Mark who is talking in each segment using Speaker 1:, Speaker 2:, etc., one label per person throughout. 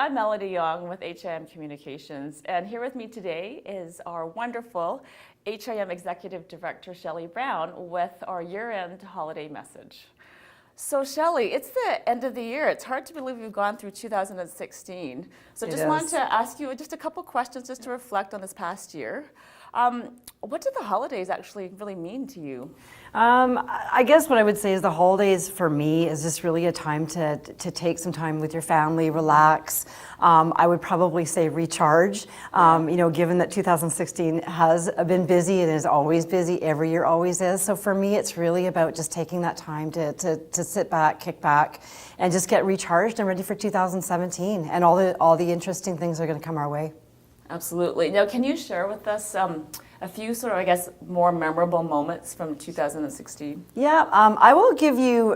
Speaker 1: I'm Melody Young with HIM Communications, and here with me today is our wonderful HIM Executive Director, Shelley Brown, with our year-end holiday message. So Shelley, it's the end of the year. It's hard to believe we've gone through 2016. So just wanted to ask you just a couple questions just to reflect on this past year. What did the holidays actually really mean to you?
Speaker 2: I guess what I would say is the holidays for me is just really a time to take some time with your family, relax. I would probably say recharge. You know, given that 2016 has been busy and is always busy, every year always is. So for me, it's really about just taking that time to sit back, kick back, and just get recharged and ready for 2017. And all the interesting things are going to come our way.
Speaker 1: Absolutely. Now, can you share with us a few sort of, I guess, more memorable moments from 2016?
Speaker 2: Yeah, I will give you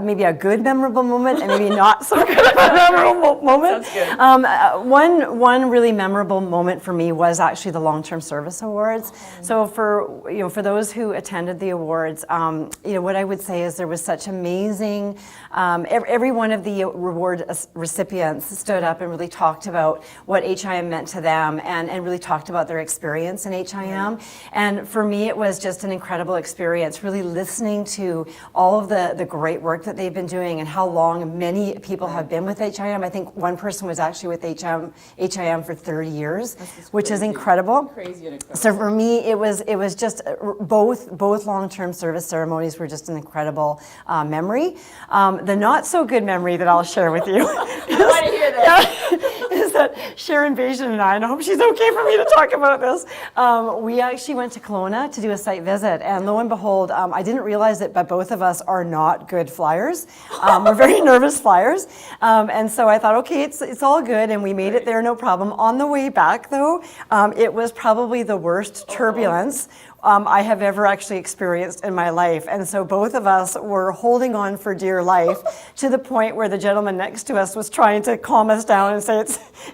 Speaker 2: maybe a good memorable moment and maybe not so good of a memorable moment.
Speaker 1: Sounds good.
Speaker 2: One really memorable moment for me was actually the Long-Term Service Awards. So for those who attended the awards, what I would say is there was such amazing. Every one of the reward recipients stood up and really talked about what HIM meant to them and really talked about their experience in HIM. And for me, it was just an incredible experience, really listening to all of the great work that they've been doing and how long many people have been with HIM. I think one person was actually with HIM for 30 years, which is incredible.
Speaker 1: Crazy and incredible.
Speaker 2: So for me, it was just both long-term service ceremonies were just an incredible memory. The not so good memory that I'll share with you.
Speaker 1: I want to hear this.
Speaker 2: Is that Sharon Bajan and I hope she's okay for me to talk about this. We actually went to Kelowna to do a site visit, and lo and behold, I didn't realize it, but both of us are not good flyers. We're very nervous flyers, and so I thought, okay, it's all good, and we made it there, no problem. On the way back, though, it was probably the worst turbulence I have ever actually experienced in my life. And so both of us were holding on for dear life to the point where the gentleman next to us was trying to calm us down and say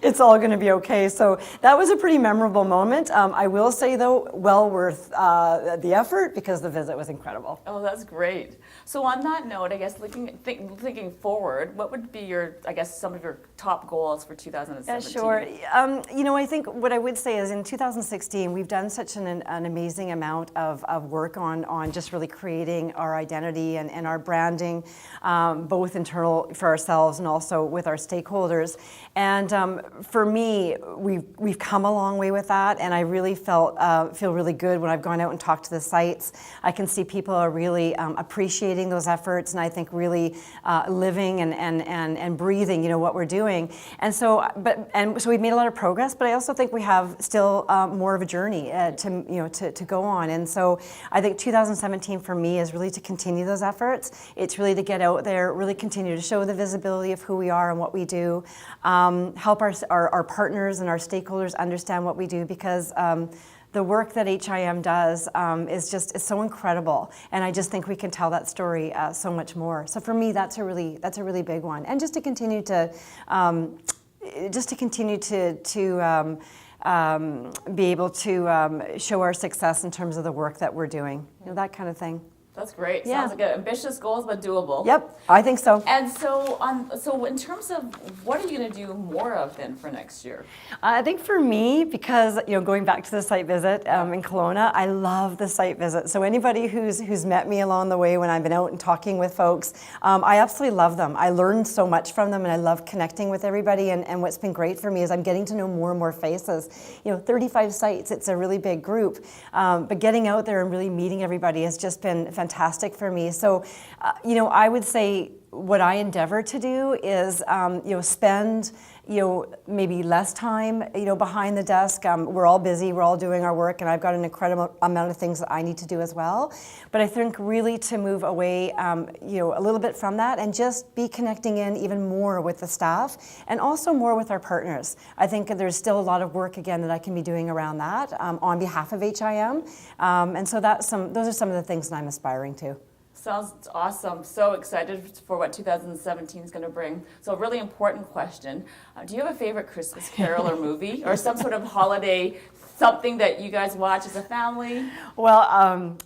Speaker 2: it's all going to be okay. So that was a pretty memorable moment. I will say, though, well worth the effort because the visit was incredible.
Speaker 1: Oh, that's great. So on that note, I guess thinking forward, what would be some of your top goals for 2017?
Speaker 2: Yeah, sure. I think what I would say is in 2016, we've done such an amazing amount of work on just really creating our identity and our branding, both internal for ourselves and also with our stakeholders. And for me, we've come a long way with that, and I really feel really good when I've gone out and talked to the sites. I can see people are really appreciating those efforts, and I think really living and breathing, what we're doing. And so we've made a lot of progress, but I also think we have still more of a journey to go on. And so I think 2017 for me is really to continue those efforts. It's really to get out there, really continue to show the visibility of who we are and what we do, help our partners and our stakeholders understand what we do, because the work that HIM does is so incredible, and I just think we can tell that story so much more. So for me, that's a really big one, and just to continue to be able to show our success in terms of the work that we're doing, that kind of thing.
Speaker 1: That's great.
Speaker 2: Yeah.
Speaker 1: Sounds like ambitious goals, but doable.
Speaker 2: Yep, I think so.
Speaker 1: And so in terms of what are you going to do more of then for next year?
Speaker 2: I think for me, because going back to the site visit in Kelowna, I love the site visit. So anybody who's met me along the way when I've been out and talking with folks, I absolutely love them. I learned so much from them, and I love connecting with everybody. And what's been great for me is I'm getting to know more and more faces. 35 sites, it's a really big group, but getting out there and really meeting everybody has just been fantastic for me. So, I would say what I endeavor to do is, spend, maybe less time, behind the desk. We're all busy, we're all doing our work, and I've got an incredible amount of things that I need to do as well. But I think really to move away, a little bit from that and just be connecting in even more with the staff and also more with our partners. I think there's still a lot of work, again, that I can be doing around that on behalf of HIM. And so those are some of the things that I'm aspiring to.
Speaker 1: Sounds awesome. So excited for what 2017 is going to bring. So a really important question. Do you have a favorite Christmas carol or movie or some sort of holiday, something that you guys watch as a family?
Speaker 2: Well,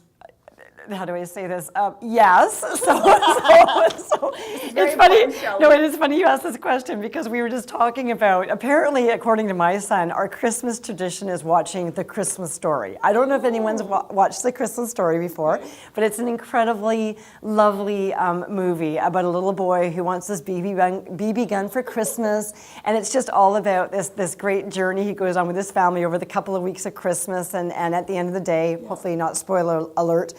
Speaker 2: how do I say this? Yes. So it's funny.
Speaker 1: important, Shelley.
Speaker 2: No, it is funny you asked this question because we were just talking about, apparently, according to my son, our Christmas tradition is watching The Christmas Story. I don't know if anyone's watched The Christmas Story before, but it's an incredibly lovely movie about a little boy who wants this BB gun for Christmas, and it's just all about this great journey he goes on with his family over the couple of weeks of Christmas, and at the end of the day, hopefully not spoiler alert,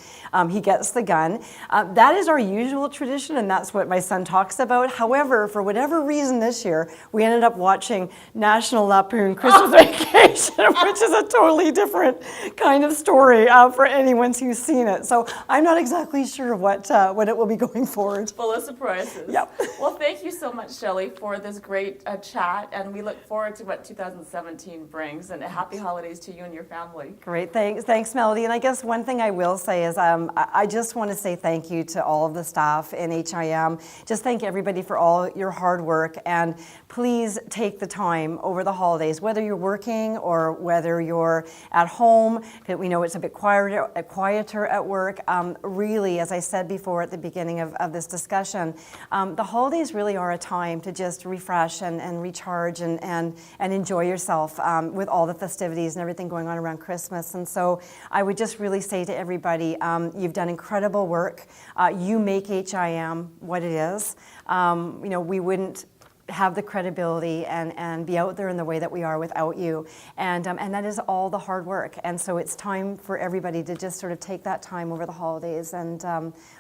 Speaker 2: he gets the gun. That is our usual tradition, and that's what my son talks about. However, for whatever reason this year, we ended up watching National Lampoon Christmas Vacation, which is a totally different kind of story for anyone who's seen it. So I'm not exactly sure what it will be going forward.
Speaker 1: Full of surprises.
Speaker 2: Yep.
Speaker 1: Well, thank you so much, Shelley, for this great chat, and we look forward to what 2017 brings, and happy holidays to you and your family.
Speaker 2: Great, thanks, Melody. And I guess one thing I will say is I just want to say thank you to all of the staff in HIM. Just thank everybody for all your hard work, and please take the time over the holidays, whether you're working or whether you're at home. We know it's a bit quieter at work. Really, as I said before at the beginning of this discussion, the holidays really are a time to just refresh and recharge and enjoy yourself with all the festivities and everything going on around Christmas. And so I would just really say to everybody, you've done incredible work. You make HIM what it is. We wouldn't have the credibility and be out there in the way that we are without you. And that is all the hard work. And so it's time for everybody to just sort of take that time over the holidays. And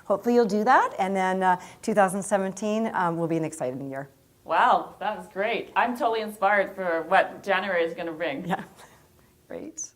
Speaker 2: hopefully you'll do that. And then 2017 will be an exciting year.
Speaker 1: Wow, that was great. I'm totally inspired for what January is going to bring.
Speaker 2: Yeah, great.